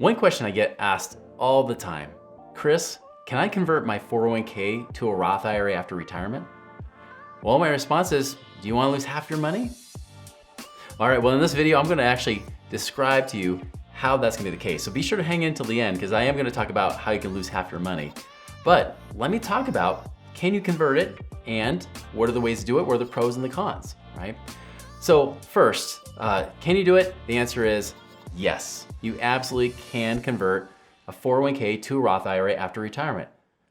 One question I get asked all the time, Chris, can I convert my 401k to a Roth IRA after retirement? Well, my response is, do you want to lose half your money? All right, well in this video, I'm gonna actually describe to you how that's gonna be the case. So be sure to hang in till the end because I am gonna talk about how you can lose half your money. But let me talk about, can you convert it and what are the ways to do it? What are the pros and the cons, right? So first, can you do it? The answer is yes. You absolutely can convert a 401k to a Roth IRA after retirement.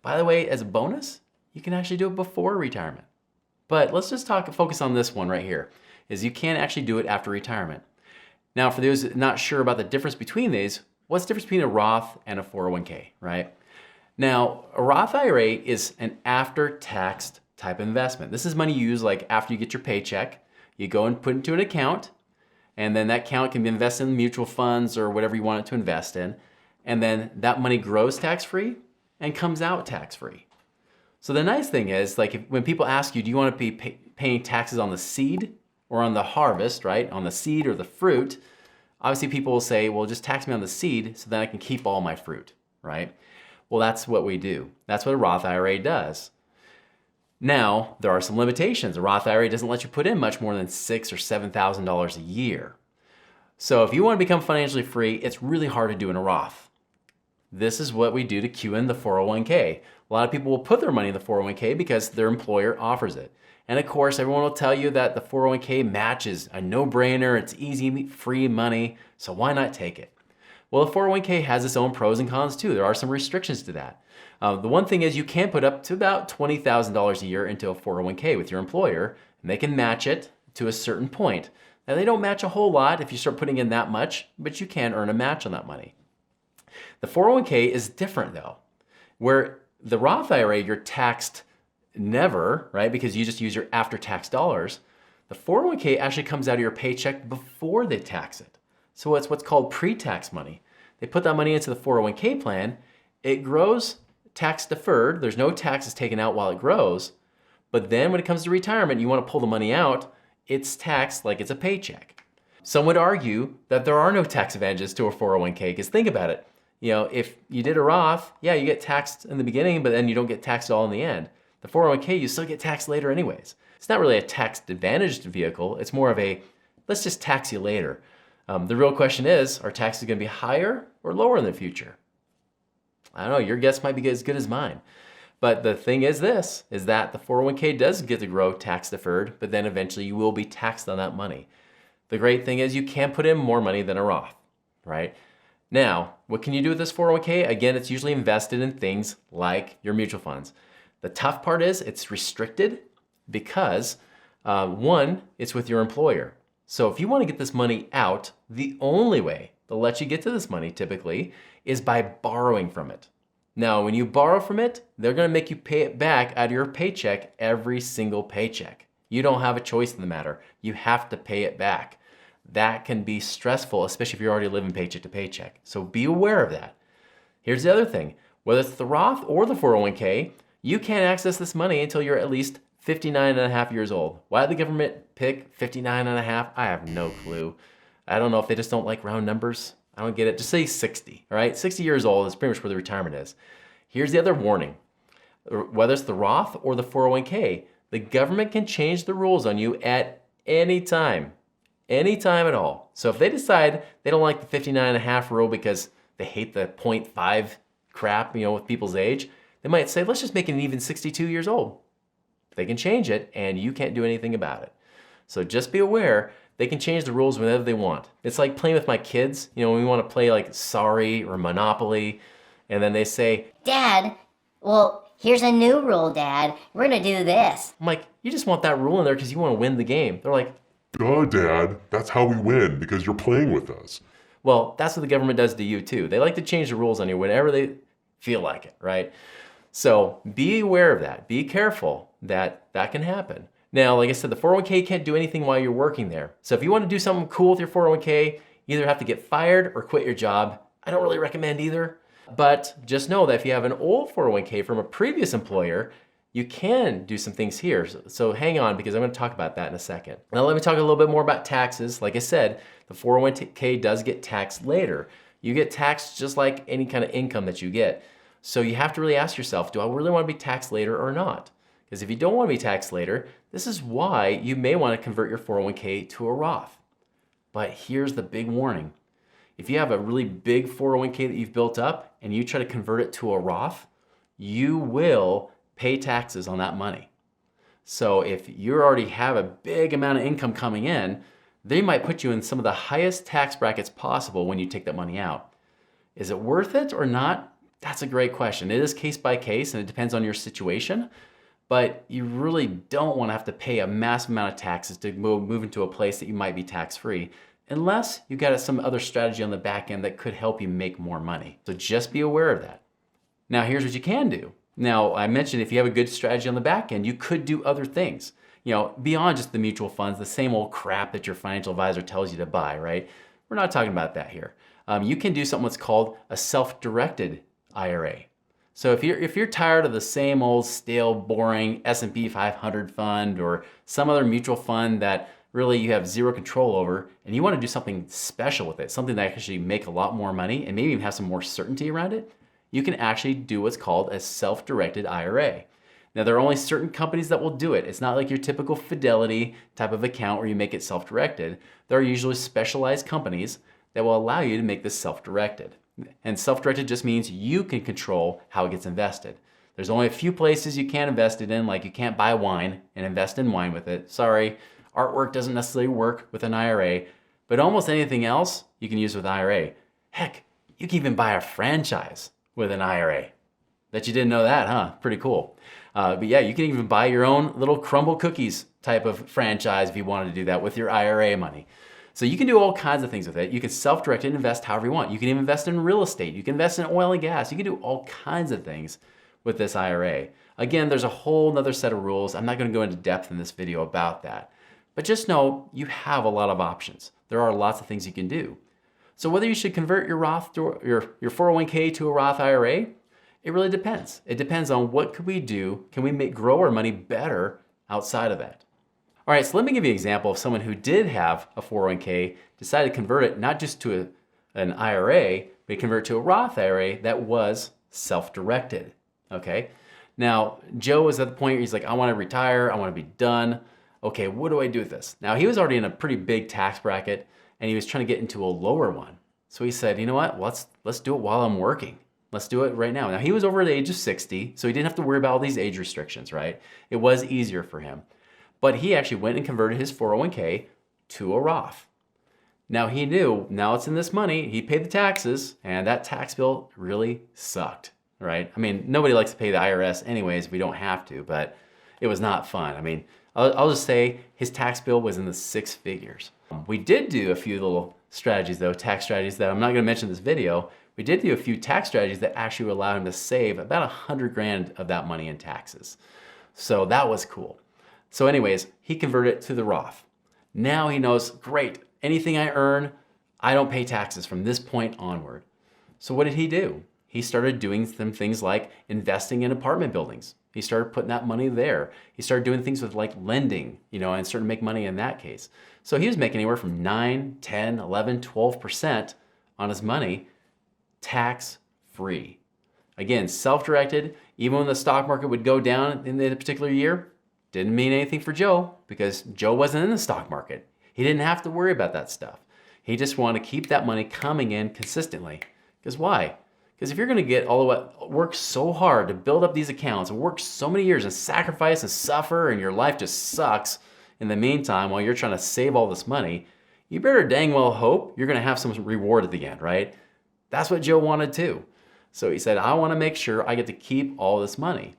By the way, as a bonus, you can actually do it before retirement. But let's just focus on this one right here, is you can actually do it after retirement. Now, for those not sure about the difference between these, what's the difference between a Roth and a 401k, right? Now, a Roth IRA is an after-tax type of investment. This is money you use like after you get your paycheck, you go and put it into an account, and then that account can be invested in mutual funds or whatever you want it to invest in. And then that money grows tax-free and comes out tax-free. So the nice thing is, like when people ask you, do you want to be paying taxes on the seed or on the harvest, right? On the seed or the fruit, obviously people will say, well, just tax me on the seed so that I can keep all my fruit, right? Well, that's what we do. That's what a Roth IRA does. Now, there are some limitations. A Roth IRA doesn't let you put in much more than $6,000 or $7,000 a year. So if you want to become financially free, it's really hard to do in a Roth. This is what we do to cue in the 401k. A lot of people will put their money in the 401k because their employer offers it. And of course, everyone will tell you that the 401k match is a no-brainer, it's easy, free money, so why not take it? Well, the 401k has its own pros and cons too. There are some restrictions to that. The one thing is you can put up to about $20,000 a year into a 401k with your employer, and they can match it to a certain point. Now, they don't match a whole lot if you start putting in that much, but you can earn a match on that money. The 401k is different though, where the Roth IRA, you're taxed never, right? Because you just use your after-tax dollars. The 401k actually comes out of your paycheck before they tax it. So it's what's called pre-tax money. They put that money into the 401k plan. It grows tax deferred. There's no taxes taken out while it grows. But then when it comes to retirement, you want to pull the money out, it's taxed like it's a paycheck. Some would argue that there are no tax advantages to a 401k because think about it. You know, if you did a Roth, yeah, you get taxed in the beginning, but then you don't get taxed at all in the end. The 401k, you still get taxed later anyways. It's not really a tax-advantaged vehicle. It's more of a, let's just tax you later. The real question is, are taxes going to be higher or lower in the future? I don't know, your guess might be as good as mine. But the thing is this, is that the 401k does get to grow tax deferred, but then eventually you will be taxed on that money. The great thing is you can put in more money than a Roth, right? Now, what can you do with this 401k? Again, it's usually invested in things like your mutual funds. The tough part is it's restricted because one, it's with your employer. So if you want to get this money out, the only way they'll let you get to this money typically is by borrowing from it. Now, when you borrow from it, they're going to make you pay it back out of your paycheck every single paycheck. You don't have a choice in the matter. You have to pay it back. That can be stressful, especially if you're already living paycheck to paycheck. So be aware of that. Here's the other thing. Whether it's the Roth or the 401k, you can't access this money until you're at least 59 and a half years old. Why did the government pick 59 and a half? I have no clue. I don't know if they just don't like round numbers. I don't get it. Just say 60, all right? 60 years old is pretty much where the retirement is. Here's the other warning. Whether it's the Roth or the 401k, the government can change the rules on you at any time at all. So if they decide they don't like the 59 and a half rule because they hate the 0.5 crap, with people's age, they might say, let's just make it even 62 years old. They can change it and you can't do anything about it. So just be aware, they can change the rules whenever they want. It's like playing with my kids, when we want to play like Sorry or Monopoly, and then they say, Dad, well, here's a new rule, Dad. We're gonna do this. I'm like, you just want that rule in there because you want to win the game. They're like, duh, Dad, that's how we win, because you're playing with us. Well, that's what the government does to you too. They like to change the rules on you whenever they feel like it, right? So be aware of that. Be careful that that can happen. Now, like I said, the 401k can't do anything while you're working there. So if you want to do something cool with your 401k, you either have to get fired or quit your job. I don't really recommend either. But just know that if you have an old 401k from a previous employer, you can do some things here. So hang on, because I'm going to talk about that in a second. Now let me talk a little bit more about taxes. Like I said, the 401k does get taxed later. You get taxed just like any kind of income that you get. So you have to really ask yourself, do I really want to be taxed later or not? Because if you don't want to be taxed later, this is why you may want to convert your 401k to a Roth. But here's the big warning. If you have a really big 401k that you've built up and you try to convert it to a Roth, you will pay taxes on that money. So if you already have a big amount of income coming in, they might put you in some of the highest tax brackets possible when you take that money out. Is it worth it or not? That's a great question. It is case by case and it depends on your situation, but you really don't want to have to pay a massive amount of taxes to move into a place that you might be tax-free, unless you got some other strategy on the back end that could help you make more money. So just be aware of that. Now here's what you can do. Now I mentioned if you have a good strategy on the back end, you could do other things. Beyond just the mutual funds, the same old crap that your financial advisor tells you to buy, right? We're not talking about that here. You can do something that's called a self-directed IRA. So if you're tired of the same old stale, boring S&P 500 fund or some other mutual fund that really you have zero control over, and you want to do something special with it, something that actually make a lot more money and maybe even have some more certainty around it, you can actually do what's called a self-directed IRA. Now, there are only certain companies that will do it. It's not like your typical Fidelity type of account where you make it self-directed. There are usually specialized companies that will allow you to make this self-directed. And self-directed just means you can control how it gets invested. There's only a few places you can't invest it in, like you can't buy wine and invest in wine with it. Sorry, artwork doesn't necessarily work with an IRA, but almost anything else you can use with IRA. Heck, you can even buy a franchise with an IRA. Bet you didn't know that, huh? Pretty cool. But yeah, you can even buy your own little crumble cookies type of franchise if you wanted to do that with your IRA money. So you can do all kinds of things with it. You can self-direct and invest however you want. You can even invest in real estate. You can invest in oil and gas. You can do all kinds of things with this IRA. Again, there's a whole nother set of rules. I'm not going to go into depth in this video about that. But just know you have a lot of options. There are lots of things you can do. So whether you should convert your Roth to your 401k to a Roth IRA, it really depends. It depends on what could we do. Can we grow our money better outside of that? All right, so let me give you an example of someone who did have a 401k, decided to convert it not just to an IRA, but convert it to a Roth IRA that was self-directed, okay? Now, Joe was at the point where he's like, I want to retire, I want to be done. Okay, what do I do with this? Now, he was already in a pretty big tax bracket, and he was trying to get into a lower one. So he said, you know what, let's do it while I'm working. Let's do it right now. Now, he was over the age of 60, so he didn't have to worry about all these age restrictions, right? It was easier for him. But he actually went and converted his 401k to a Roth. Now he knew, now it's in this money, he paid the taxes, and that tax bill really sucked, right? I mean, nobody likes to pay the IRS anyways, we don't have to, but it was not fun. I mean, I'll just say his tax bill was in the 6 figures. We did do a few little strategies though, tax strategies that I'm not gonna mention in this video. We did do a few tax strategies that actually would allow him to save about 100 grand of that money in taxes. So that was cool. So anyways, he converted it to the Roth. Now he knows, great, anything I earn, I don't pay taxes from this point onward. So what did he do? He started doing some things like investing in apartment buildings. He started putting that money there. He started doing things with like lending, and started to make money in that case. So he was making anywhere from 9, 10, 11, 12% on his money tax-free. Again, self-directed, even when the stock market would go down in a particular year, didn't mean anything for Joe because Joe wasn't in the stock market. He didn't have to worry about that stuff. He just wanted to keep that money coming in consistently. Because why? Because if you're going to get all the way, work so hard to build up these accounts and work so many years and sacrifice and suffer and your life just sucks in the meantime while you're trying to save all this money, you better dang well hope you're going to have some reward at the end, right? That's what Joe wanted too. So he said, I want to make sure I get to keep all this money.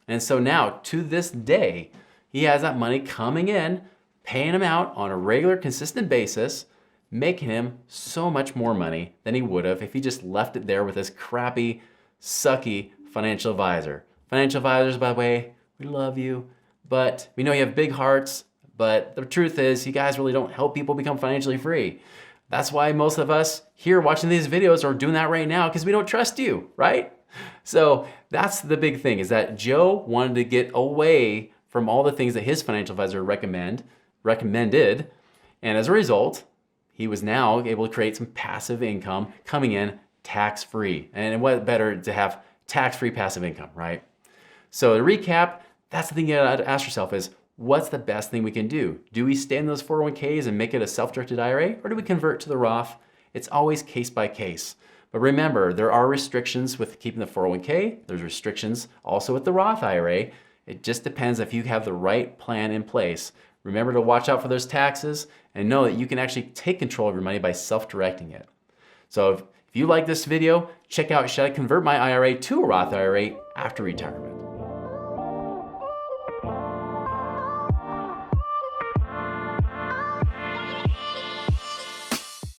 And so now, to this day, he has that money coming in, paying him out on a regular, consistent basis, making him so much more money than he would have if he just left it there with this crappy, sucky financial advisor. Financial advisors, by the way, we love you, but we know you have big hearts, but the truth is you guys really don't help people become financially free. That's why most of us here watching these videos are doing that right now because we don't trust you, right? So that's the big thing, is that Joe wanted to get away from all the things that his financial advisor recommended, and as a result, he was now able to create some passive income coming in tax-free. And what better to have tax-free passive income, right? So to recap, that's the thing you gotta ask yourself is, what's the best thing we can do? Do we stay in those 401ks and make it a self-directed IRA, or do we convert to the Roth? It's always case by case. But remember, there are restrictions with keeping the 401k. There's restrictions also with the Roth IRA. It just depends if you have the right plan in place. Remember to watch out for those taxes and know that you can actually take control of your money by self-directing it. So if you like this video, check out Should I Convert My IRA to a Roth IRA after retirement?